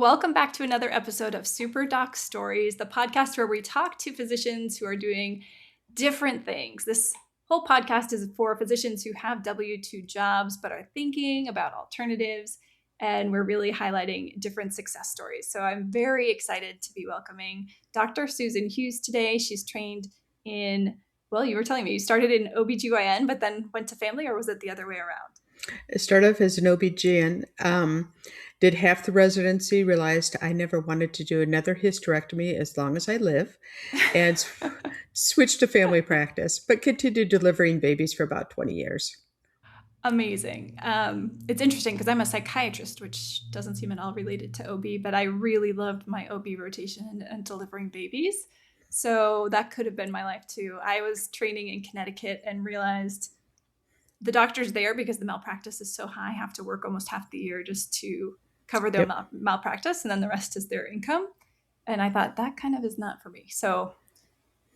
welcome back to another episode of Super Doc Stories, the podcast where we talk to physicians who are doing different things. This whole podcast is for physicians who have W 2 jobs but are thinking about alternatives, and we're really highlighting different success stories. So I'm very excited to be welcoming Dr. Susan Hughes today. She's trained in, well, you were telling me you started in OBGYN, but then went to family, or was it the other way around? I started off as an OB-GYN, did half the residency, realized I never wanted to do another hysterectomy as long as I live, and switched to family practice, but continued delivering babies for about 20 years. Amazing. It's interesting because I'm a psychiatrist, which doesn't seem at all related to OB, but I really loved my OB rotation and delivering babies. So that could have been my life too. I was training in Connecticut and realized the doctors there, because the malpractice is so high, have to work almost half the year just to cover their Yep, malpractice, and then the rest is their income. And I thought that kind of is not for me. So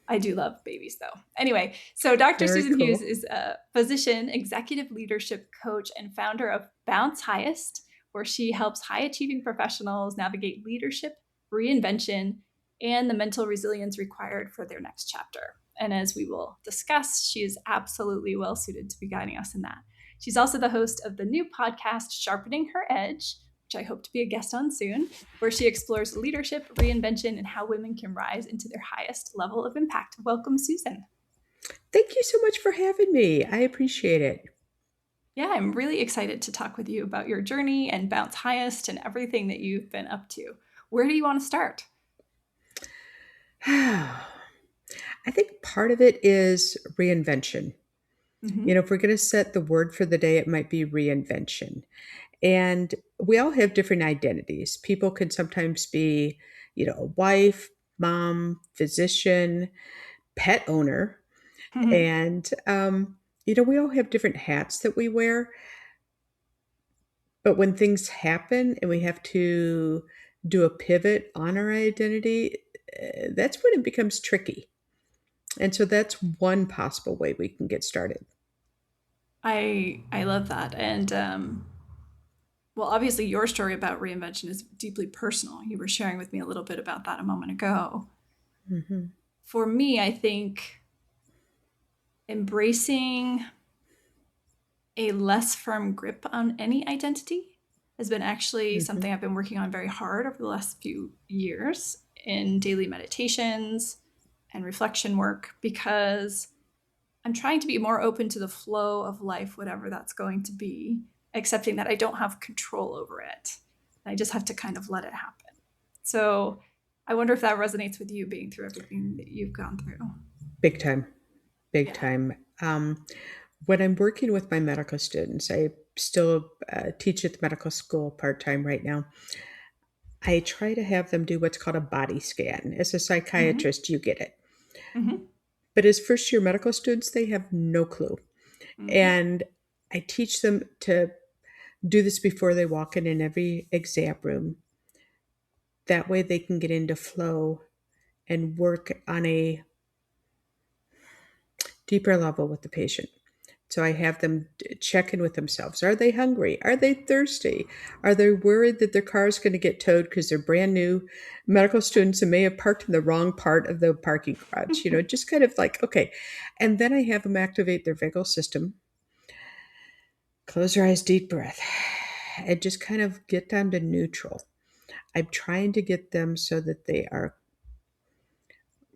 I do love babies though. Anyway, so Dr. very Susan Hughes cool. is a physician, executive leadership coach, and founder of Bounce Highest, where she helps high achieving professionals navigate leadership, reinvention, and the mental resilience required for their next chapter. And as we will discuss, she is absolutely well suited to be guiding us in that. She's also the host of the new podcast, Sharpening Her Edge, which I hope to be a guest on soon, where she explores leadership, reinvention, and how women can rise into their highest level of impact. Welcome, Susan. Thank you so much for having me. I appreciate it. Yeah, I'm really excited to talk with you about your journey and Bounce Highest and everything that you've been up to. Where do you want to start? I think part of it is reinvention. Mm-hmm. If we're going to set the word for the day, it might be reinvention. And we all have different identities. People can sometimes be, a wife, mom, physician, pet owner. And, we all have different hats that we wear. But when things happen and we have to do a pivot on our identity, that's when it becomes tricky. And so that's one possible way we can get started. I love that. And well, obviously, your story about reinvention is deeply personal. You were sharing with me a little bit about that a moment ago. Hmm. For me, I think embracing a less firm grip on any identity has been actually Hmm. something I've been working on very hard over the last few years in daily meditations and reflection work, because I'm trying to be more open to the flow of life, whatever that's going to be, accepting that I don't have control over it. I just have to kind of let it happen. So I wonder if that resonates with you, being through everything that you've gone through. Big time, big Yeah. time. When I'm working with my medical students, I still teach at the medical school part time right now. I try to have them do what's called a body scan. As a Mm-hmm. psychiatrist, you get it. Mm-hmm. But as first year medical students, they have no clue. Mm-hmm. And I teach them to do this before they walk in every exam room. That way they can get into flow and work on a deeper level with the patient. So I have them check in with themselves. Are they hungry? Are they thirsty? Are they worried that their car is going to get towed because they're brand new medical students and may have parked in the wrong part of the parking garage? Just kind of like, okay. And then I have them activate their vagal system, close their eyes, deep breath, and just kind of get down to neutral. I'm trying to get them so that they are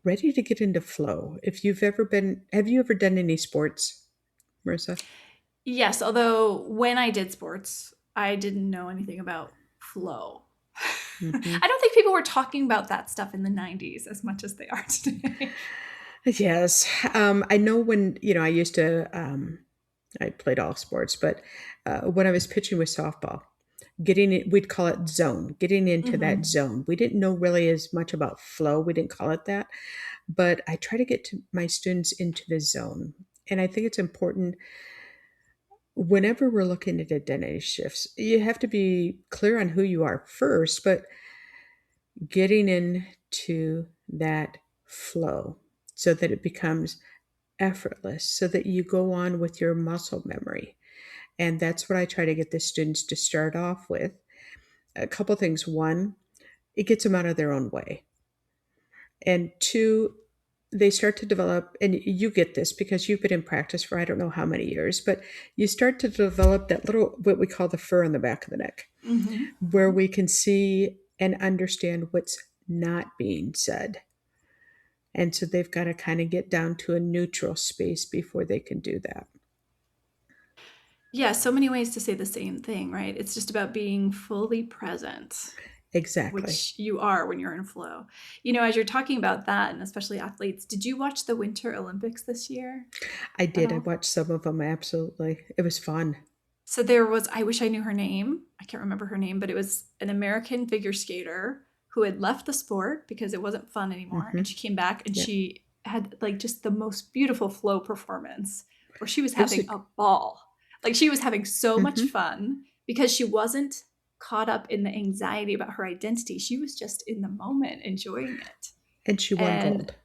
ready to get into flow. Have you ever done any sports, Marissa? Yes, although when I did sports, I didn't know anything about flow. Hmm. I don't think people were talking about that stuff in the 90s as much as they are today. Yes. I know when, I used to, I played all sports, but when I was pitching with softball, we'd call it zone, getting into that Hmm. zone. We didn't know really as much about flow. We didn't call it that, but I try to get to my students into the zone. And I think it's important whenever we're looking at identity shifts, you have to be clear on who you are first, but getting into that flow so that it becomes effortless, so that you go on with your muscle memory. And that's what I try to get the students to start off with. A couple things. One, it gets them out of their own way. And two, they start to develop, and you get this because you've been in practice for I don't know how many years, but you start to develop that little, what we call the fur on the back of the neck, Mm-hmm. where we can see and understand what's not being said. And so they've got to kind of get down to a neutral space before they can do that. Yeah, so many ways to say the same thing, right? It's just about being fully present, Exactly. which you are when you're in flow. As you're talking about that, and especially athletes, did you watch the Winter Olympics this year I at did. I all? watched some of them. Absolutely. It was fun. So there was, I wish I knew her name. I can't remember her name, but it was an American figure skater who had left the sport because it wasn't fun anymore. Hmm. And she came back and Yeah. she had like just the most beautiful flow performance where she was It was a, having a ball. Like she was having so much hmm. fun because she wasn't caught up in the anxiety about her identity. She was just in the moment enjoying it. And she won And gold.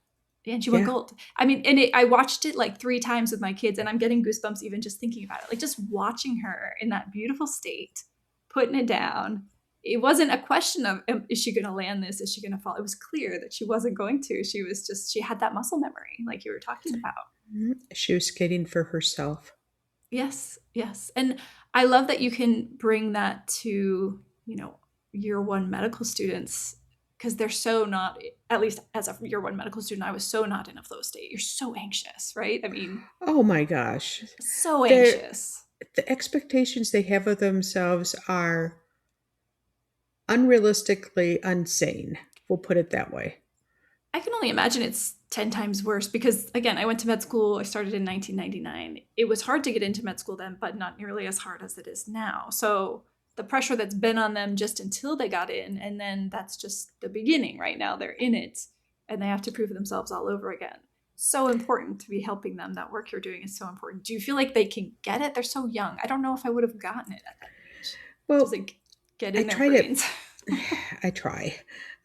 and she won Yeah. gold. I mean, and I watched it like 3 times with my kids, and I'm getting goosebumps even just thinking about it. Like just watching her in that beautiful state, putting it down. It wasn't a question of is she going to land this? Is she going to fall? It was clear that she wasn't going to. She had that muscle memory, like you were talking about. Mhm. She was skating for herself. Yes, yes. And I love that you can bring that to, year one medical students because they're so not, at least as a year one medical student, I was so not in a flow state. You're so anxious, right? I mean, Oh my gosh. so They're, anxious. the expectations they have of themselves are unrealistically insane. We'll put it that way. I can only imagine it's 10 times worse because, again, I went to med school. I started in 1999. It was hard to get into med school then, but not nearly as hard as it is now. So the pressure that's been on them just until they got in, and then that's just the beginning. Right now, they're in it and they have to prove themselves all over again. So important to be helping them. That work you're doing is so important. Do you feel like they can get it? They're so young. I don't know if I would have gotten it at that age. Does Well, it get I in their try to, brains? I try.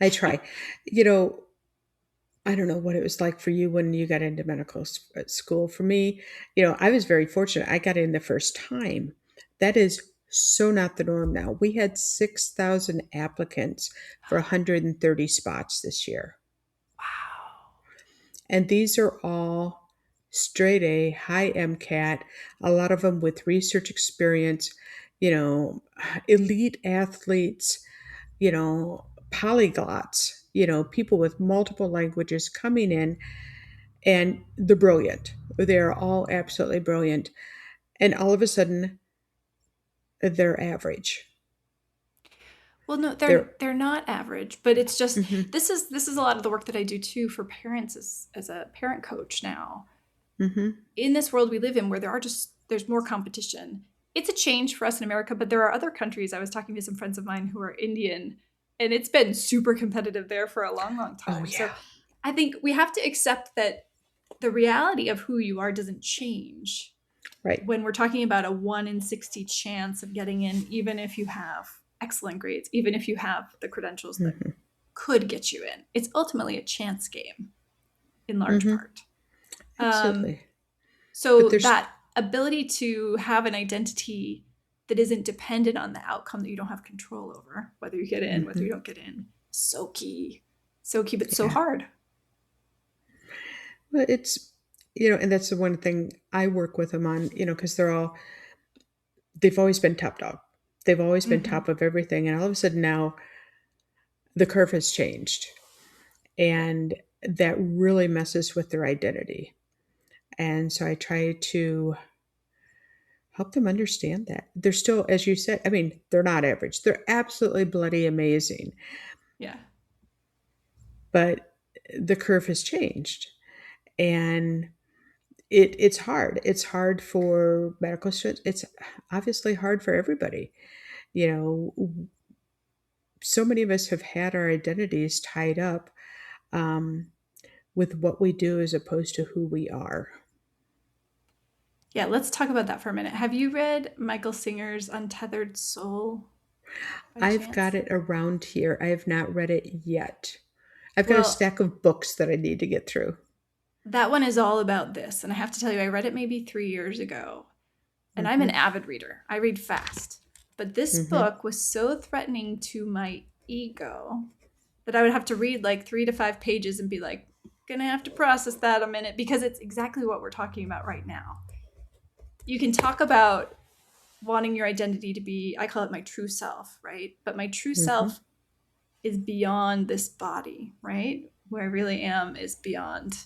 I try. You know, I don't know what it was like for you when you got into school. For me, I was very fortunate. I got in the first time. That is so not the norm now. We had 6,000 applicants for 130 spots this year. Wow. And these are all straight A, high MCAT, a lot of them with research experience, you know, elite athletes, polyglots, people with multiple languages coming in, and they're brilliant. They're all absolutely brilliant. And all of a sudden, they're average. Well, no, they're They're, they're not average, but it's just mm-hmm, this is a lot of the work that I do too for parents as a parent coach now. mm-hmm. In this world we live in where there's more competition. It's a change for us in America, but there are other countries. I was talking to some friends of mine who are Indian, and it's been super competitive there for a long, long Oh, time. yeah, So I think we have to accept that the reality of who you are doesn't change right. when we're talking about a 1 in 60 chance of getting in, even if you have excellent grades, even if you have the credentials that Mm-hmm, could get you in. It's ultimately a chance game in large mm-hmm. part. Um, Absolutely. But so there's, that ability to have an identity that isn't dependent on the outcome that you don't have control over, whether you get in, whether mm-hmm, you don't get in, so key, but so yeah. hard. Well, and that's the one thing I work with them on, because they've always been top dog. They've always been Mm-hmm. top of everything. And all of a sudden now the curve has changed. Yeah. And that really messes with their identity. And so I try to help them understand that. They're still, as you said, I mean, they're not average. They're absolutely bloody amazing. Yeah. But the curve has changed. And it's hard. It's hard for medical students. It's obviously hard for everybody. You know, so many of us have had our identities tied up um, with what we do as opposed to who we are. Yeah. Let's talk about that for a minute. Have you read Michael Singer's Untethered Soul by I've got chance? it around here. I have not read it yet. I've got a Well, stack of books that I need to get through. that one is all about this. And I have to tell you, I read it maybe 3 years ago. And I'm an Hmm. avid reader, I read fast. But this Hmm. book was so threatening to my ego that I would have to read like 3 to 5 pages and be like, gonna have to process that a minute, because it's exactly what we're talking about right now. You can talk about wanting your identity to be, I call it my true self, right? But my true Mm-hmm. self is beyond this body, right? Where I really am is beyond.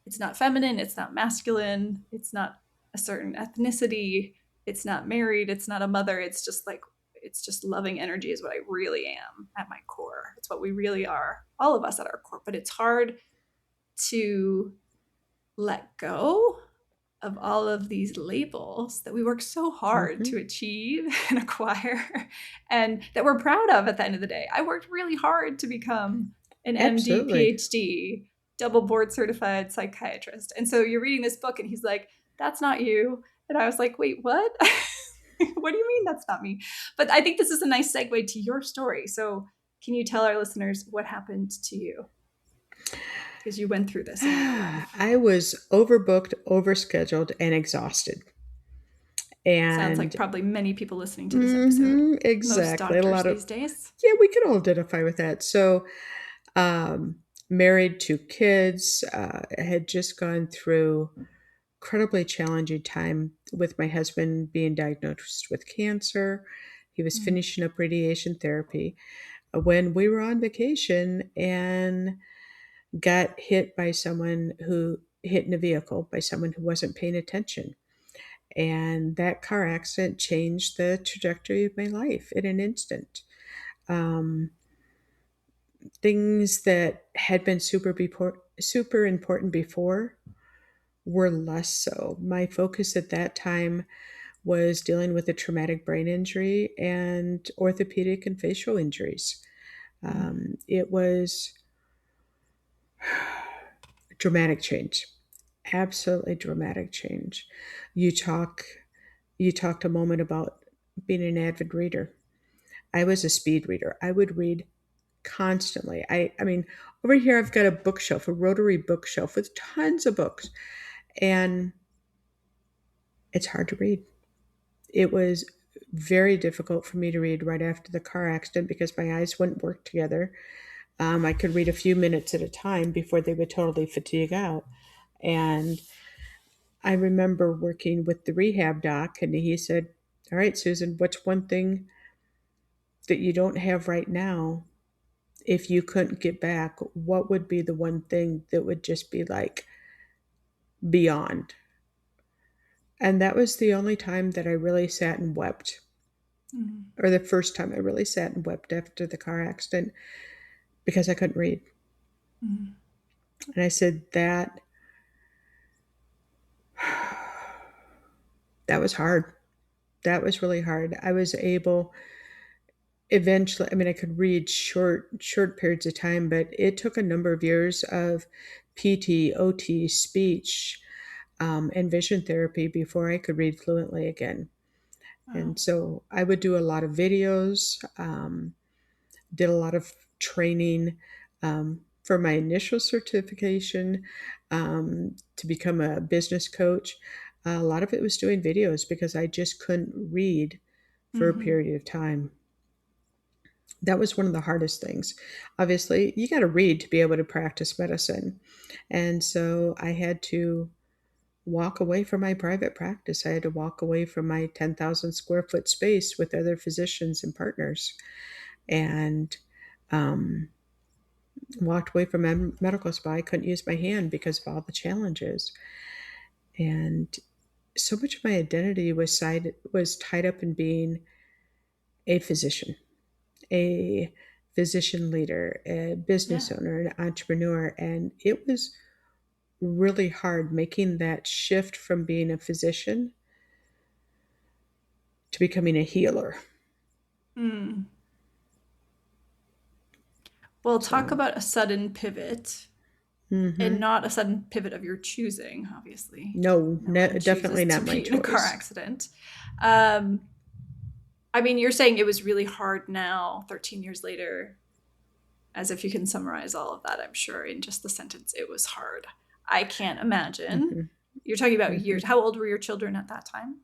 It's not feminine, it's not masculine, it's not a certain ethnicity, it's not married, it's not a mother, it's just like, it's just loving energy is what I really am at my core. It's what we really are, all of us at our core. But it's hard to let go of all of these labels that we work so hard Mm-hmm. to achieve and acquire, and that we're proud of at the end of the day. I worked really hard to become an MD, Absolutely. PhD, double board certified psychiatrist. And so you're reading this book and he's like, that's not you. And I was like, wait, what? What do you mean that's not me? But I think this is a nice segue to your story. So can you tell our listeners what happened to you? Because you went through this in real life. I was overbooked, overscheduled, and exhausted. Sounds like And probably many people listening to this episode. hmm, Most exactly. A doctors lot of, these days. yeah, we can all identify with that. So, um, married, 2 kids, I had just gone through incredibly challenging time with my husband being diagnosed with cancer. He was Mm, finishing up radiation therapy when we were on vacation and got hit by someone who hit in a vehicle by someone who wasn't paying attention. And that car accident changed the trajectory of my life in an instant. Um, Things that had been super important before were less so. My focus at that time was dealing with a traumatic brain injury and orthopedic and facial injuries. mm, It was dramatic change, absolutely dramatic change. You talk, you talked a moment about being an avid reader. I was a speed reader. I would read constantly. I mean, over here I've got a bookshelf, a rotary bookshelf with tons of books, and it's hard to read. It was very difficult for me to read right after the car accident because my eyes wouldn't work together. I could read a few minutes at a time before they would totally fatigue out. And I remember working with the rehab doc, and he said, "All right, Susan, what's one thing that you don't have right now? If you couldn't get back, what would be the one thing that would just be like beyond?" And that was the only time that I really sat and wept, mm, or the first time I really sat and wept after the car accident because I couldn't read. mm, And I said, that was hard. That was really hard. I was able eventually, I mean, I could read short periods of time, but it took a number of years of PT, OT, speech, and vision therapy before I could read fluently again. wow. And so I would do a lot of videos, did a lot of training for my initial certification to become a business coach. A lot of it was doing videos because I just couldn't read for a Mm-hmm. period of time. That was one of the hardest things. Obviously, you got to read to be able to practice medicine. And so I had to walk away from my private practice. I had to walk away from my 10,000 square foot space with other physicians and partners, and um, walked away from medical spa. I couldn't use my hand because of all the challenges. And so much of my identity was tied up in being a physician, a physician leader, a Yeah. business owner, an entrepreneur. And it was really hard making that shift from being a physician to becoming a healer. Mm. Well, talk So, about a sudden pivot, and hmm, not a sudden pivot of your choosing, obviously. no, No one definitely chooses to not my be in a car choice. accident. Um, I mean, you're saying it was really hard now, 13 years later, as if you can summarize all of that, I'm sure, in just the sentence, it was hard. I can't imagine. Hmm. You're talking about Hmm. years. How old were your children at that time?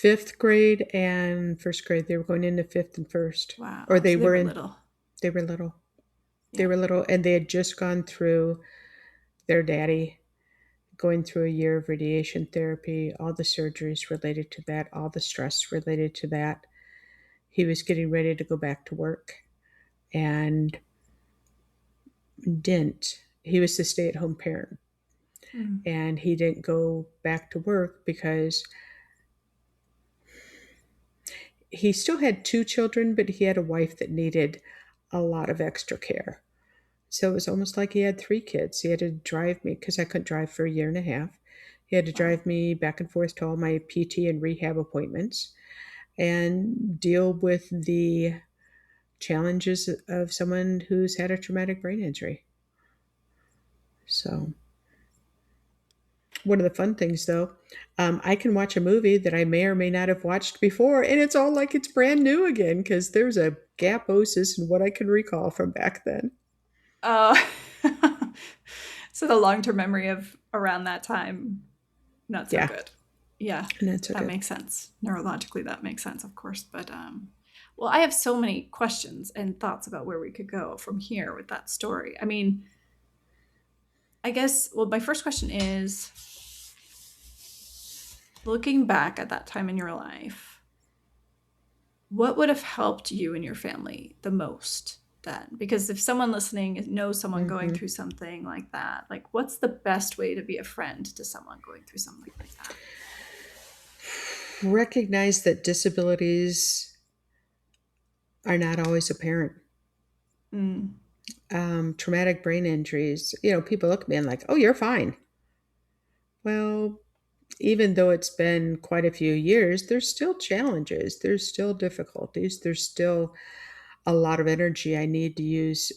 fifth grade and first grade. They were going into fifth and first, or Wow. So they were little. they were little. They Yeah. were little, and they had just gone through their daddy going through a year of radiation therapy, all the surgeries related to that, all the stress related to that. He was getting ready to go back to work and didn't. He was the stay at home parent, Mm. and he didn't go back to work because he still had two children, but he had a wife that needed a lot of extra care. So it was almost like he had three kids. He had to drive me because I couldn't drive for a year and a half. He had to Wow. drive me back and forth to all my PT and rehab appointments and deal with the challenges of someone who's had a traumatic brain injury. So, one of the fun things though, I can watch a movie that I may or may not have watched before, and it's all like it's brand new again because there's a gaposis in what I can recall from back then. Uh, so the long-term memory of around that time, not so Yeah, good. Yeah, and that's so that good. makes sense. Neurologically, that makes sense, of course. But well, I have so many questions and thoughts about where we could go from here with that story. I mean, I guess, well, my first question is looking back at that time in your life, what would have helped you and your family the most then? Because if someone listening knows someone going Hmm. through something like that, like what's the best way to be a friend to someone going through something like that? Recognize that disabilities are not always apparent. Mm, Traumatic brain injuries, people look at me and like, oh, you're fine. Well, even though it's been quite a few years, there's still challenges, there's still difficulties, there's still a lot of energy I need to use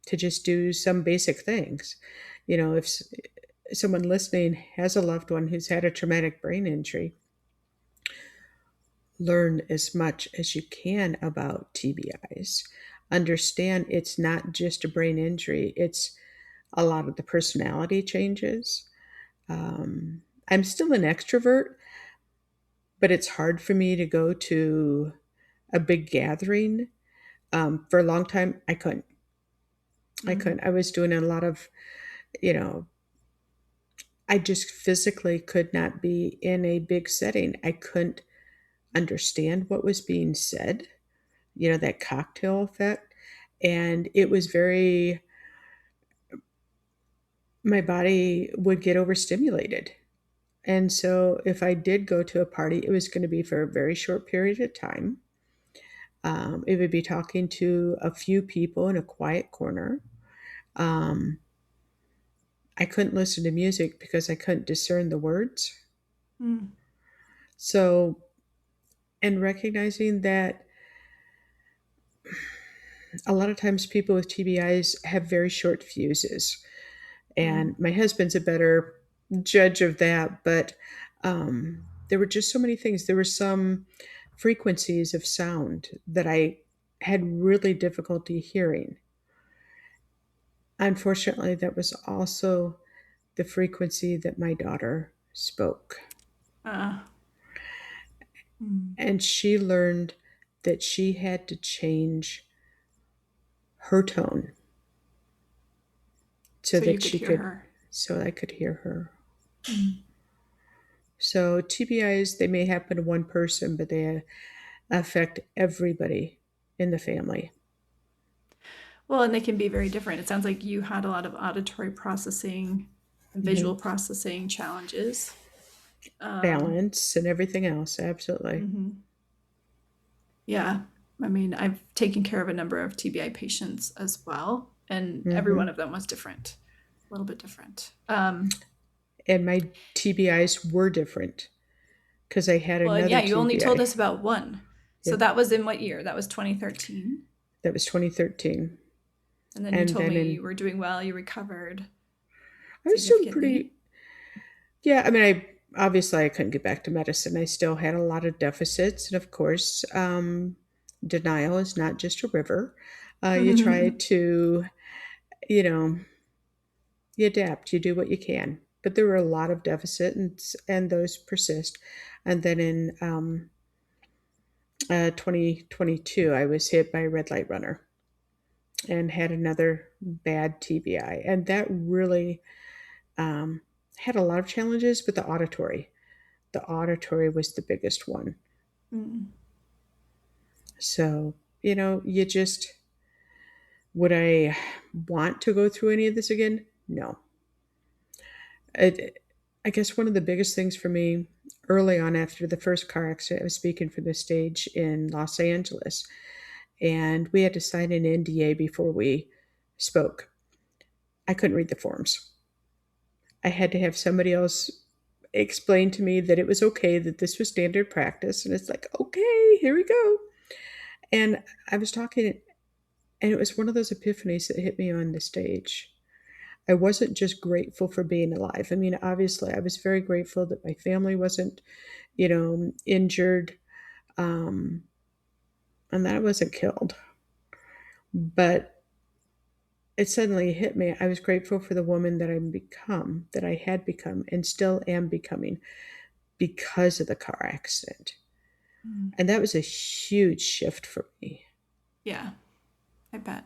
to just do some basic things. If someone listening has a loved one who's had a traumatic brain injury, learn as much as you can about TBIs. Understand it's not just a brain injury, it's a lot of the personality changes. I'm still an extrovert, but it's hard for me to go to a big gathering. For a long time, I couldn't. I mm, couldn't. I was doing a lot of, you know, I just physically could not be in a big setting. I couldn't understand what was being said, that cocktail effect. And it was my body would get overstimulated. And so if I did go to a party, it was going to be for a very short period of time. It would be talking to a few people in a quiet corner. Um, I couldn't listen to music because I couldn't discern the words. mm, So, and recognizing that a lot of times people with TBIs have very short fuses. And mm. my husband's a better judge of that. But there were just so many things. There were some frequencies of sound that I had really difficulty hearing. Unfortunately, that was also the frequency that my daughter spoke. Uh, mm. And she learned that she had to change her tone so So you that could she hear could, her. so I could hear her. Mm. So TBIs, they may happen to one person, but they affect everybody in the family. Well, and they can be very different. It sounds like you had a lot of auditory processing and visual Hmm. processing challenges. Um, Balance and everything else, absolutely. mhm. Yeah. I mean, I've taken care of a number of TBI patients as well, and every Hmm. one of them was different, a little bit different. And my TBIs were different because I had Well, and another yeah, you only told TBI. us about one. So Yep, that was in what year? That was 2013. that was 2013. And then you And told then me you were doing well, you recovered I was doing significantly. pretty, yeah, I mean, obviously I couldn't get back to medicine. I still had a lot of deficits. And of course, denial is not just a river. You try to, you know, you adapt, you do what you can. but there were a lot of deficits, and those persist. And then in 2022, I was hit by a red light runner and had another bad TBI. And that really um, had a lot of challenges, but the auditory was the biggest one. Mm. So, you just, would I want to go through any of this again? No. It, I guess one of the biggest things for me early on after the first car accident, I was speaking for the stage in Los Angeles, and we had to sign an NDA before we spoke. I couldn't read the forms. I had to have somebody else explain to me that it was okay, that this was standard practice. And it's like, okay, here we go. And I was talking, and it was one of those epiphanies that hit me on the stage. I wasn't just grateful for being alive. I mean, obviously, I was very grateful that my family wasn't, injured, um, and that I wasn't killed. But it suddenly hit me. I was grateful for the woman that I had become, and still am becoming because of the car accident. Mm. And that was a huge shift for me. Yeah, I bet.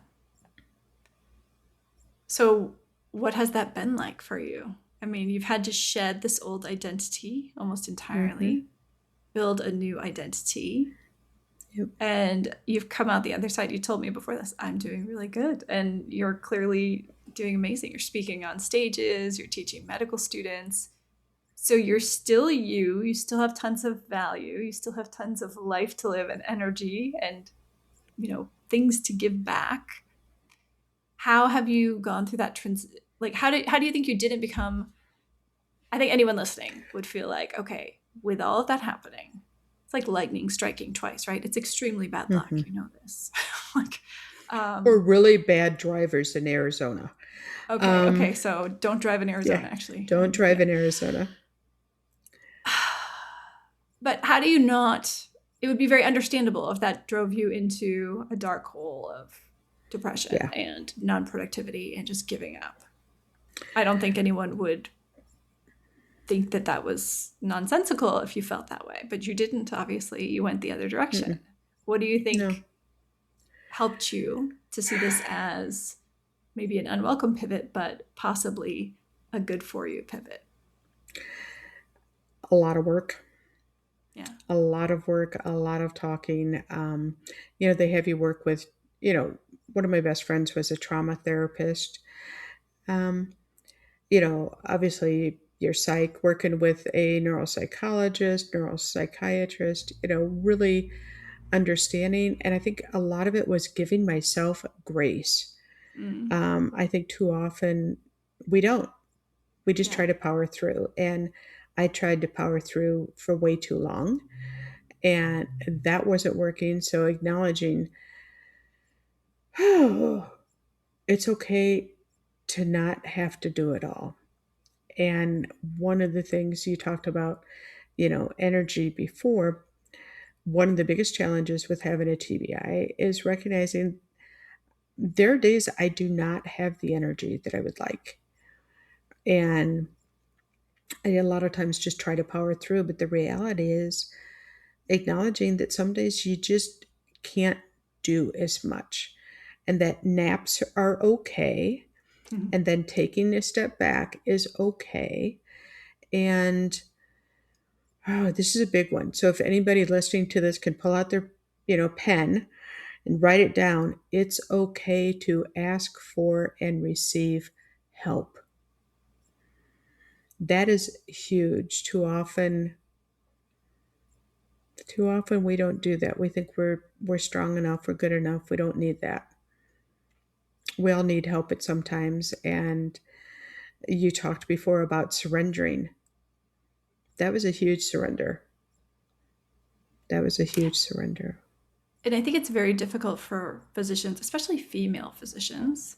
So, what has that been like for you? I mean, you've had to shed this old identity almost Hmm. entirely, build a new identity, Yep. and you've come out the other side. You told me before this, I'm doing really good. And you're clearly doing amazing. You're speaking on stages, you're teaching medical students. So you're still you. You still have tons of value. You still have tons of life to live and energy and, things to give back. How have you gone through that like how do you think you didn't become, I think anyone listening would feel like, okay, with all of that happening, it's like lightning striking twice, right? It's extremely bad luck, Hmm. you know this. Like, Or um, really bad drivers in Arizona. okay, Um, so don't drive in yeah, Arizona, actually. don't drive Yeah. in Arizona. But how do you not? It would be very understandable if that drove you into a dark hole of depression Yeah. and non productivity and just giving up. I don't think anyone would think that that was nonsensical if you felt that way, but you didn't. Obviously, you went the other direction. Mm-mm. What do you No, think helped you to see this as maybe an unwelcome pivot, but possibly a good for you pivot? a lot of work, Yeah. a lot of work, a lot of talking. They have you work with, you know, one of my best friends was a trauma therapist. Um, obviously your psych, working with a neuropsychologist, neuropsychiatrist, really understanding. And I think a lot of it was giving myself grace. Mm, I think too often we don't. We just yeah. try to power through. And I tried to power through for way too long, and that wasn't working. So acknowledging, oh, it's okay to not have to do it all. And one of the things you talked about, energy before, one of the biggest challenges with having a TBI is recognizing there are days I do not have the energy that I would like. And I a lot of times just try to power through. But the reality is acknowledging that some days you just can't do as much, and that naps are okay. And then taking a step back is okay. And this is a big one. So if anybody listening to this can pull out their, pen and write it down, it's okay to ask for and receive help. That is huge. Too often we don't do that. We think we're strong enough, we're good enough, we don't need that. We all need help at some times. And you talked before about surrendering. That was a huge surrender. That was a huge surrender. And I think it's very difficult for physicians, especially female physicians,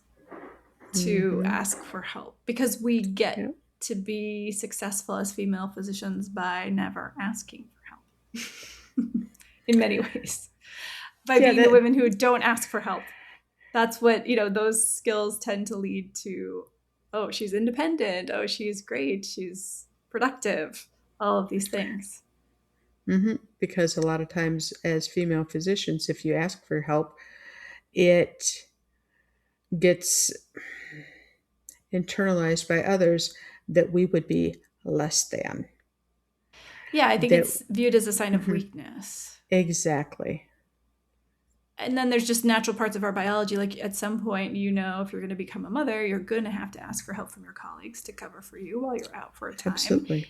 to Mm-hmm. ask for help because we Yeah. get to be successful as female physicians by never asking for help in many ways, by Yeah, being the that women who don't ask for help. That's what, those skills tend to lead to oh, she's independent. Oh, she's great. She's productive. All of these things. Because a lot of times, as female physicians, if you ask for help, it gets internalized by others that we would be less than. Yeah, I think That it's viewed as a sign of mhm, weakness. exactly. And then there's just natural parts of our biology. Like at some point, if you're going to become a mother, you're going to have to ask for help from your colleagues to cover for you while you're out for a time. Absolutely.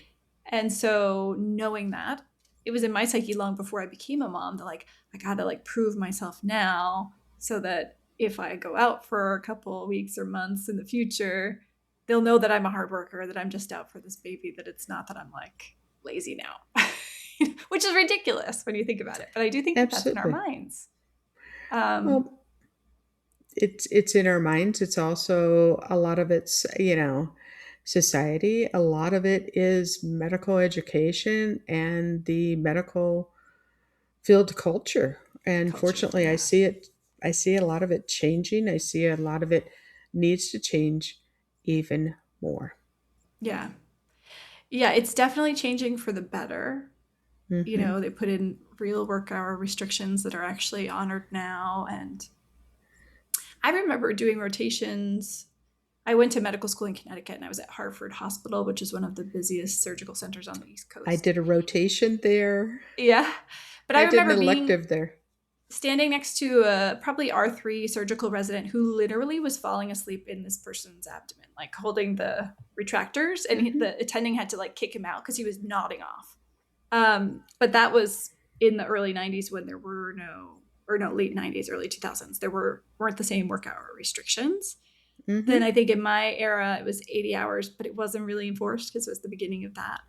And so knowing that, it was in my psyche long before I became a mom that like I gotta like prove myself now so that if I go out for a couple of weeks or months in the future, they'll know that I'm a hard worker, that I'm just out for this baby, that it's not that I'm like lazy now. Which is ridiculous when you think about it. But I do think that that's in our Absolutely. minds. Um, Well, it's in our minds. It's also a lot of it's, society. A lot of it is medical education and the medical field culture. And Culture, fortunately, yeah. I see a lot of it changing. I see a lot of it needs to change even more. Yeah. Yeah, it's definitely changing for the better. Hmm. They put in real work hour restrictions that are actually honored now. And I remember doing rotations. I went to medical school in Connecticut and I was at Hartford Hospital, which is one of the busiest surgical centers on the East I Coast. did a rotation there. Yeah. But I I did an remember being elective there. standing next to a probably R3 surgical resident who literally was falling asleep in this person's abdomen, like holding the retractors, and Hmm. the attending had to like kick him out because he was nodding off. But that was in the early 90s when there were no, or no, late 90s, early 2000s. Weren't the same work hour restrictions. Then Hmm. I think in my era it was 80 hours, but it wasn't really enforced because it was the beginning of that.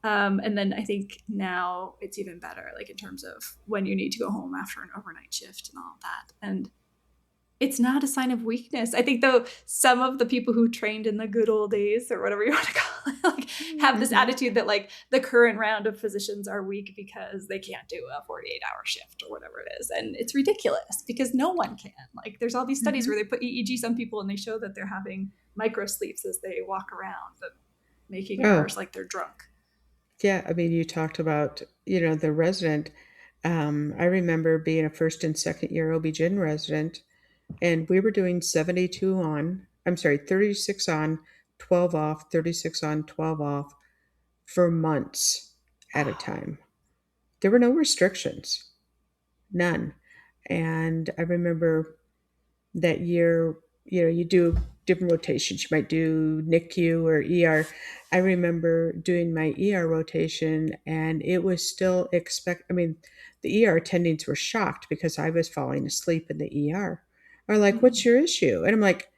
And then I think now it's even better, like in terms of when you need to go home after an overnight shift and all of that. And it's not a sign of weakness. I think though some of the people who trained in the good old days or whatever you want to call it, like have this Hmm. attitude that like the current round of physicians are weak because they can't do a 48-hour shift or whatever it is. And it's ridiculous because no one can. Like there's all these studies Hmm. where they put EEGs on people and they show that they're having micro sleeps as they walk around and making Oh, errors like they're drunk. yeah. I mean, you talked about, the resident. I remember being a first and second year OB-GYN resident, and we were doing 72 on, I'm sorry, 36 on, 12 off, 36 on, 12 off for months at a Oh, time. There were no restrictions, none. And I remember that year, you do different rotations. You might do NICU or ER. I remember doing my ER rotation and it was still I mean, the ER attendings were shocked because I was falling asleep in the ER. Or like, what's mm, your issue? And I'm like,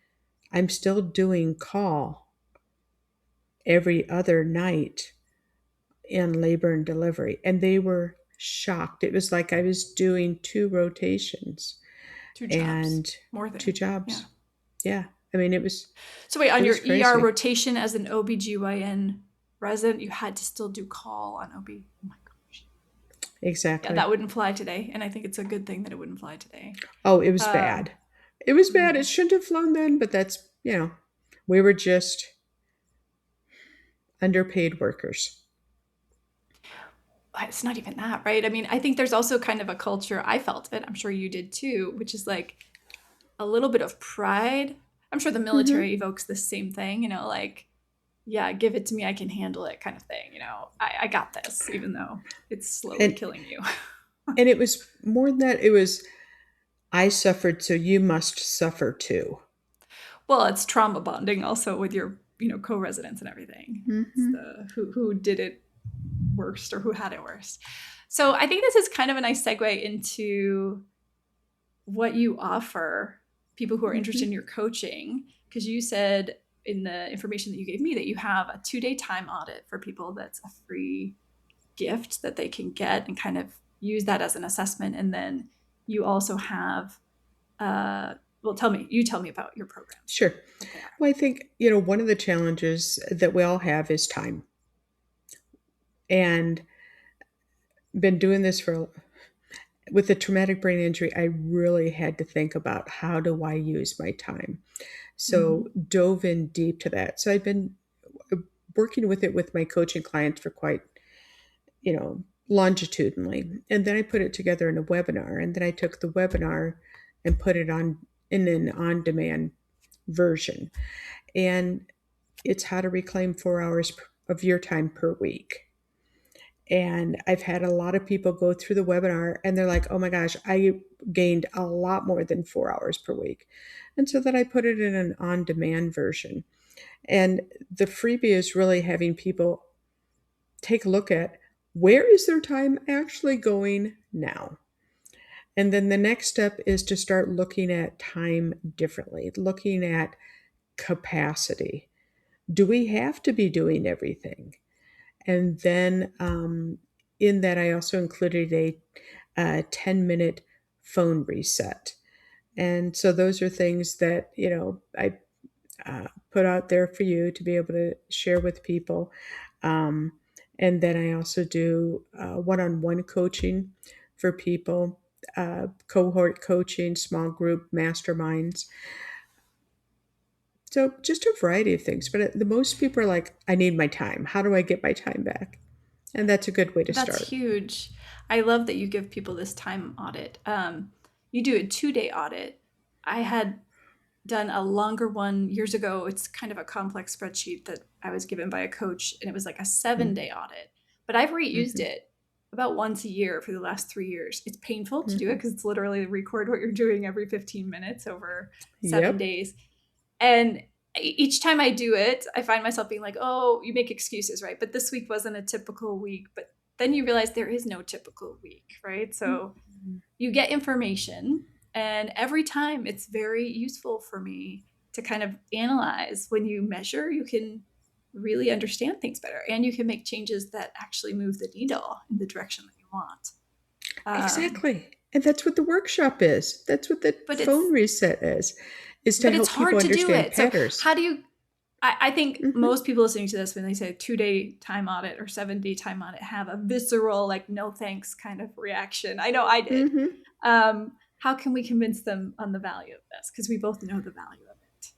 I'm still doing call every other night in labor and delivery. And they were shocked. It was like I was doing two rotations two jobs, and more two than, yeah. jobs. Yeah. I mean, So wait, it on your was ER crazy. rotation as an OBGYN resident, you had to still do call on OB. Oh my gosh. Yeah, Exactly. that wouldn't fly today. And I think it's a good thing that it wouldn't fly today. Oh, it was Um, bad. It was bad. It mm, shouldn't have flown then, but we were just underpaid workers. it's not even that, right? I mean, I think there's also kind of a culture, I felt it, I'm sure you did too, which is like a little bit of pride. I'm sure the military Hmm. evokes the same thing, like, yeah, give it to me, I can handle it kind of thing. I got this, even though it's slowly And killing you. it was more than that. It was I suffered, so you must suffer too. Well, it's trauma bonding also with your, co-residents and everything. It's Hmm. the who did it worst or who had it worst. So I think this is kind of a nice segue into what you offer people who are interested in Hmm. your coaching, because you said in the information that you gave me that you have a 2-day time audit for people that's a free gift that they can get and kind of use that as an assessment. And then you also have, well, tell me about your programs, Sure. what they are. Well, I think, one of the challenges that we all have is time. And been doing this for with the traumatic brain injury, I really had to think about how do I use my time. So Hmm. dove in deep to that. So I've been working with it with my coaching clients for quite, longitudinally. And then I put it together in a webinar. And then I took the webinar and put it on in an on demand version. And it's how to reclaim 4 hours of your time per week. And I've had a lot of people go through the webinar and they're like, oh my gosh, I gained a lot more than 4 hours per week. And so then I put it in an on demand version. And the freebie is really having people take a look at where is their time actually going now. And then the next step is to start looking at time differently, looking at capacity. Do we have to be doing everything? And then in that, I also included a 10-minute phone reset. And so those are things that, I put out there for you to be able to share with people. Um, and then I also do one on one coaching for people, cohort coaching, small group masterminds. So just a variety of things. But the most people are like, I need my time. How do I get my time back? And that's a good way to That's start. huge. I love that you give people this time audit. You do a 2 day audit. I had done a longer one years ago. It's kind of a complex spreadsheet that I was given by a coach, and it was like a 7 day audit. But I've reused Mm-hmm. it about once a year for the last 3 years. It's painful to do it Mm-hmm. because it's literally record what you're doing every 15 minutes over seven Yep. days. And each time I do it, I find myself being like, oh, you make excuses, right? But this week wasn't a typical week. But then you realize there is no typical week, right? So you get information, and every time it's very useful for me to kind of analyze. When you measure, you can really understand things better, and you can make changes that actually move the needle in the direction that you want. Um, Exactly. And that's what the workshop is. That's what the but phone it's reset is to but it's help people hard to do understand it. So patterns. how do you? I think Mm-hmm. most people listening to this, when they say 2 day time audit or 7 day time audit, have a visceral, like, no thanks kind of reaction. I know I did. Mm-hmm. How can we convince them on the value of this? Because we both know the value of it.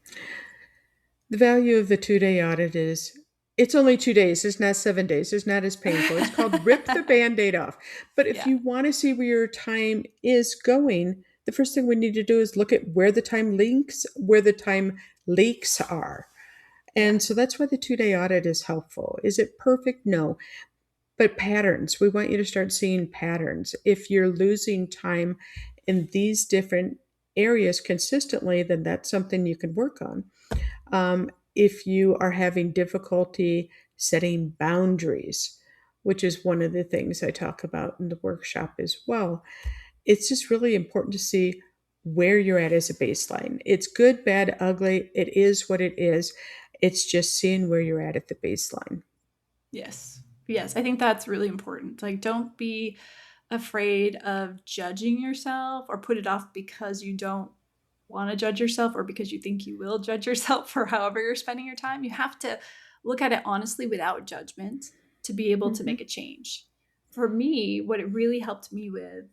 The value of the 2 day audit is it's only 2 days. It's not 7 days. It's not as painful. It's called rip the band aid off. But if Yeah, you want to see where your time is going, the first thing we need to do is look at where the time leaks are. yeah, And so that's why the 2 day audit is helpful. Is it perfect? No. But patterns, we want you to start seeing patterns. If you're losing time in these different areas consistently, then that's something you can work on. If you are having difficulty setting boundaries, which is one of the things I talk about in the workshop as well, it's just really important to see where you're at as a baseline. It's good, bad, ugly. It is what it is. It's just seeing where you're at the baseline. yes, yes. I think that's really important. Like, don't be afraid of judging yourself or put it off because you don't want to judge yourself or because you think you will judge yourself for however you're spending your time. You have to look at it honestly without judgment to be able to Mm-hmm. make a change. For me, what it really helped me with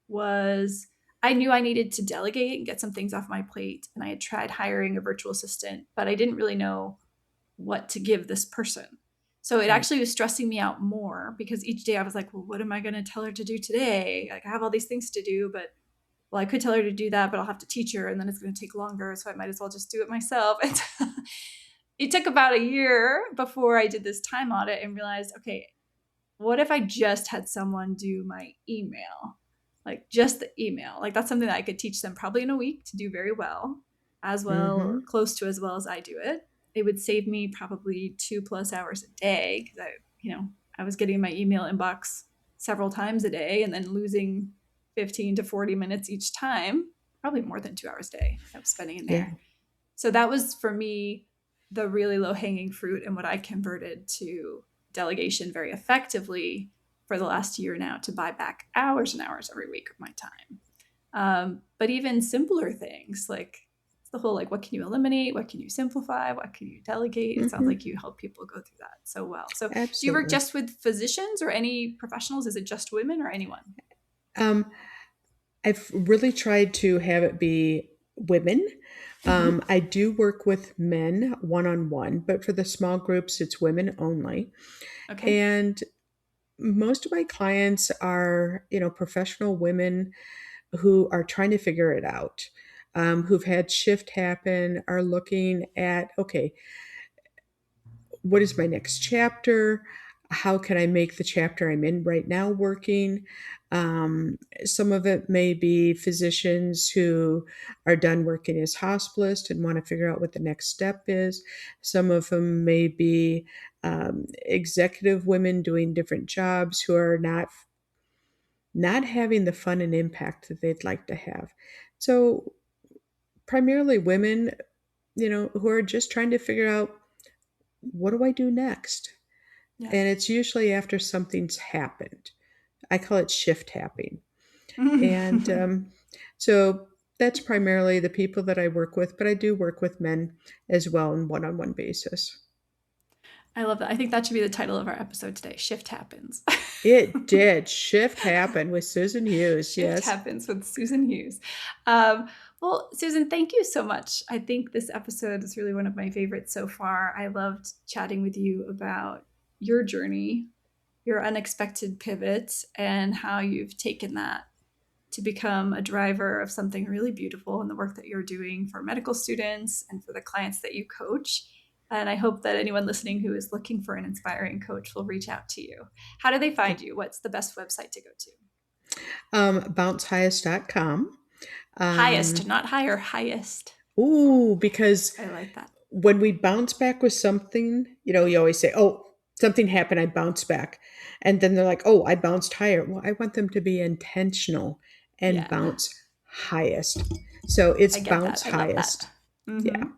was I knew I needed to delegate and get some things off my plate. And I had tried hiring a virtual assistant, but I didn't really know what to give this person. So it Right. actually was stressing me out more because each day I was like, well, what am I going to tell her to do today? Like, I have all these things to do, but well, I could tell her to do that, but I'll have to teach her and then it's going to take longer. So I might as well just do it myself. And it took about a year before I did this time audit and realized, okay, what if I just had someone do my email? Like, just the email. Like, that's something that I could teach them probably in a week to do very well, as well, or Mm-hmm. close to as well as I do it. It would save me probably 2+ hours a day because I was getting my email inbox several times a day and then losing 15 to 40 minutes each time, probably more than 2 hours a day I was spending in Yeah. there. So that was for me the really low hanging fruit and what I converted to delegation very effectively for the last year now to buy back hours and hours every week of my time. But even simpler things like the whole, like, what can you eliminate? What can you simplify? What can you delegate? It sounds like Mm-hmm. you help people go through that so well. So do you work Absolutely. just with physicians or any professionals? Is it just women or anyone? Um, I've really tried to have it be women, Hmm. I do work with men one on one, but for the small groups, it's women only. Okay. And most of my clients are, professional women who are trying to figure it out, who've had shift happen, are looking at, okay, what is my next chapter? How can I make the chapter I'm in right now working? Some of it may be physicians who are done working as hospitalists and want to figure out what the next step is. Some of them may be executive women doing different jobs who are not having the fun and impact that they'd like to have. So primarily women, who are just trying to figure out, what do I do next? Yeah. And it's usually after something's happened. I call it shift tapping. And so that's primarily the people that I work with, but I do work with men as well on one basis. I love that. I think that should be the title of our episode today. Shift happens. It did. Shift happen with Susan Hughes. Shift Yes. happens with Susan Hughes. Well, Susan, thank you so much. I think this episode is really one of my favorites so far. I loved chatting with you about your journey, your unexpected pivots, and how you've taken that to become a driver of something really beautiful in the work that you're doing for medical students and for the clients that you coach. And I hope that anyone listening who is looking for an inspiring coach will reach out to you. How do they find you? What's the best website to go to? Bouncehighest.com. Highest, Um, not higher, highest. because I like that. when we bounce back with something, you always say, oh, something happened, I bounced back. And then they're like, oh, I bounced higher. Well, I want them to be intentional and Yeah, bounce highest. So it's I get bounce that. I love that. highest. Yeah. Mm-hmm.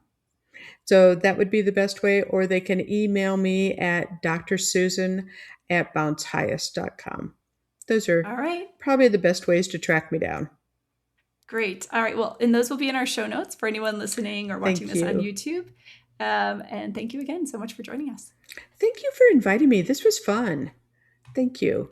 So that would be the best way, or they can email me at drsusan@bouncehighest.com. Those are All right. probably the best ways to track me down. Great. All right. Well, and those will be in our show notes for anyone listening or watching Thank this on you. YouTube. And thank you again so much for joining us. Thank you for inviting me. This was fun. Thank you.